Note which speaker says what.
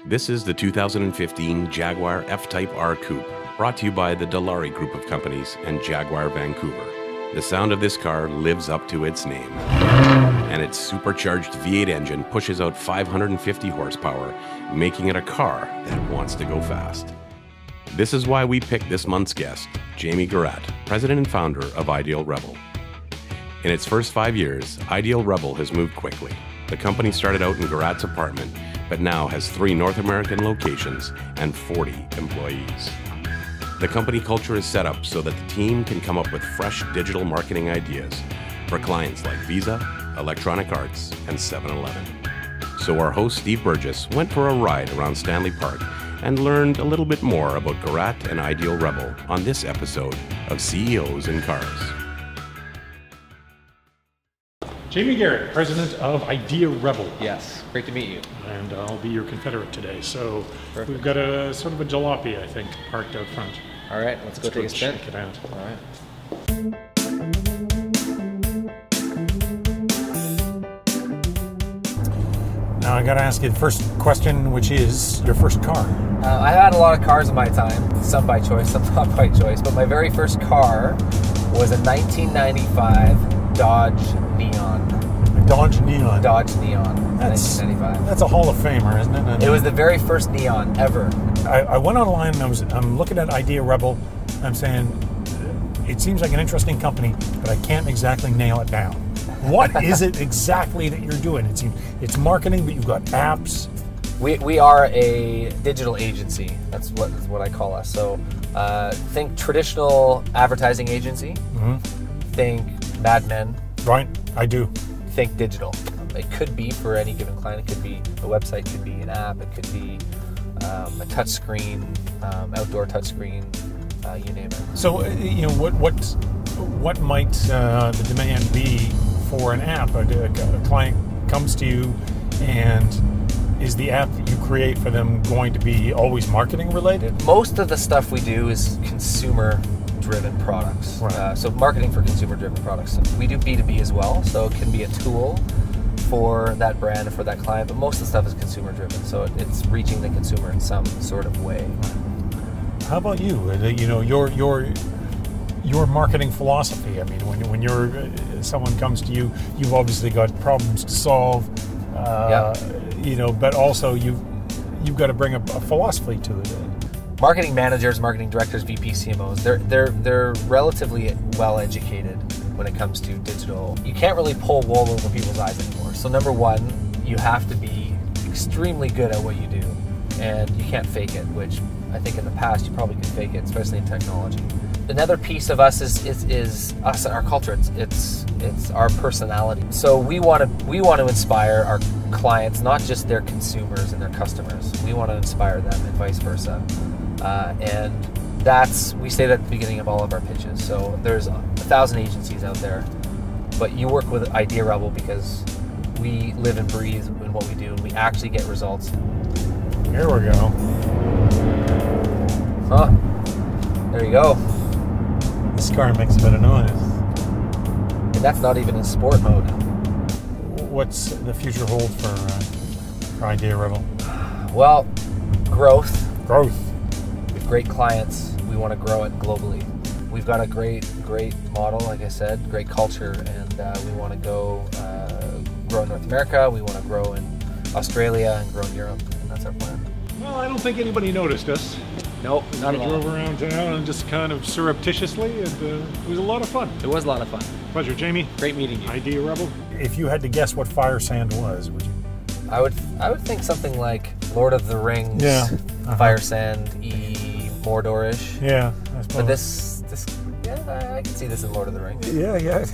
Speaker 1: This is the 2015 Jaguar F-Type R Coupe, brought to you by the Dilawri group of companies and Jaguar Vancouver. The sound of this car lives up to its name, and its supercharged V8 engine pushes out 550 horsepower, making it a car that wants to go fast. This is why we picked this month's guest, Jamie Garratt, president and founder of Ideal Rebel. In its first 5 years, Ideal Rebel has moved quickly. The company started out in Garratt's apartment, but now has 3 North American locations and 40 employees. The company culture is set up so that the team can come up with fresh digital marketing ideas for clients like Visa, Electronic Arts, and 7-Eleven. So our host Steve Burgess went for a ride around Stanley Park and learned a little bit more about Garratt and Ideal Rebel on this episode of CEOs in Cars.
Speaker 2: Jamie Garratt, president of Ideal Rebel.
Speaker 3: Yes, great to meet you.
Speaker 2: And I'll be your confederate today. So
Speaker 3: Perfect. We've
Speaker 2: got a sort of a jalopy, I think, parked out front.
Speaker 3: All right, let's go take a spin.
Speaker 2: Check it out.
Speaker 3: All right.
Speaker 2: Now I got to ask you the first question, which is your first car.
Speaker 3: I had a lot of cars in my time, some by choice, some not by choice, but my very first car was a 1995 Dodge Neon.
Speaker 2: Dodge Neon.
Speaker 3: Dodge Neon, 1995.
Speaker 2: That's a Hall of Famer, isn't it?
Speaker 3: It was the very first Neon ever.
Speaker 2: I went online and I'm looking at Ideal Rebel. I'm saying, it seems like an interesting company, but I can't exactly nail it down. What is it exactly that you're doing? It's marketing, but you've got apps.
Speaker 3: We are a digital agency. That's what I call us. So think traditional advertising agency. Mm-hmm. Think Mad Men. Right, I do. Think digital. It could be for any given client. It could be a website, it could be an app, it could be a touch screen, outdoor touch screen, you name it.
Speaker 2: So, what might the demand be for an app? A client comes to you, and is the app that you create for them going to be always marketing related?
Speaker 3: Most of the stuff we do is consumer-driven products.
Speaker 2: Right.
Speaker 3: So marketing for consumer-driven products. We do B2B as well, so it can be a tool for that brand and for that client, but most of the stuff is consumer-driven, so it's reaching the consumer in some sort of way.
Speaker 2: How about you? Your marketing philosophy. I mean, when someone comes to you, you've obviously got problems to solve. But also you've got to bring a philosophy to it.
Speaker 3: Marketing managers, marketing directors, VP CMOs, they're relatively well educated when it comes to digital. You can't really pull wool over people's eyes anymore. So number one, you have to be extremely good at what you do, and you can't fake it, which I think in the past you probably can fake it, especially in technology. Another piece of us is us and our culture. It's our personality. So we want to inspire our clients, not just their consumers and their customers. We want to inspire them and vice versa. And we say that at the beginning of all of our pitches. So there's 1,000 agencies out there, but you work with Ideal Rebel because we live and breathe in what we do, and we actually get results.
Speaker 2: Here we go.
Speaker 3: Huh? There you go.
Speaker 2: This car makes a bit of noise.
Speaker 3: And that's not even in sport mode.
Speaker 2: What's the future hold for Ideal Rebel?
Speaker 3: Well, growth.
Speaker 2: Growth.
Speaker 3: With great clients, we want to grow it globally. We've got a great model, like I said, great culture, and we want to grow in North America. We want to grow in Australia and grow in Europe, and that's our plan.
Speaker 2: Well, I don't think anybody noticed us.
Speaker 3: Nope, not at all.
Speaker 2: We drove around town and just kind of surreptitiously, and it was a lot of fun.
Speaker 3: It was a lot of fun.
Speaker 2: Pleasure, Jamie.
Speaker 3: Great meeting you.
Speaker 2: Ideal Rebel. If you had to guess what Fire Sand was, would you?
Speaker 3: I would think something like Lord of the Rings, Fire Sand, Mordor-ish.
Speaker 2: Yeah, I suppose.
Speaker 3: But this, I can see this in Lord of the Rings.
Speaker 2: Yeah.